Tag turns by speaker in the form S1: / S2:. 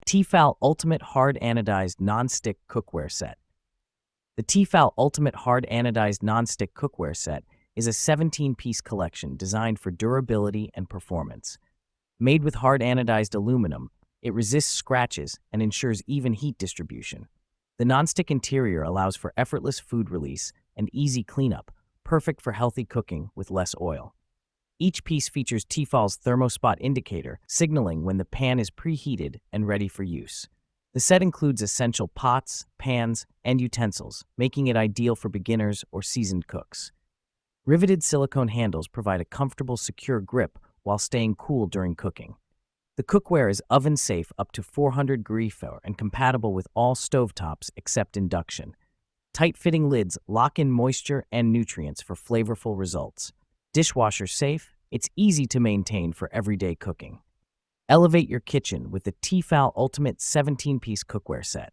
S1: T-fal Ultimate Hard-Anodized Nonstick Cookware Set. The T-fal Ultimate Hard-Anodized Nonstick Cookware Set is a 17-piece collection designed for durability and performance. Made with hard-anodized aluminum, it resists scratches and ensures even heat distribution. The nonstick interior allows for effortless food release and easy cleanup, perfect for healthy cooking with less oil. Each piece features T-fal's Thermo-Spot indicator, signaling when the pan is preheated and ready for use. The set includes essential pots, pans, and utensils, making it ideal for beginners or seasoned cooks. Riveted silicone handles provide a comfortable, secure grip while staying cool during cooking. The cookware is oven-safe up to 400 degrees Fahrenheit and compatible with all stovetops except induction. Tight-fitting lids lock in moisture and nutrients for flavorful results. Dishwasher safe, it's easy to maintain for everyday cooking. Elevate your kitchen with the T-fal Ultimate 17-piece Cookware Set.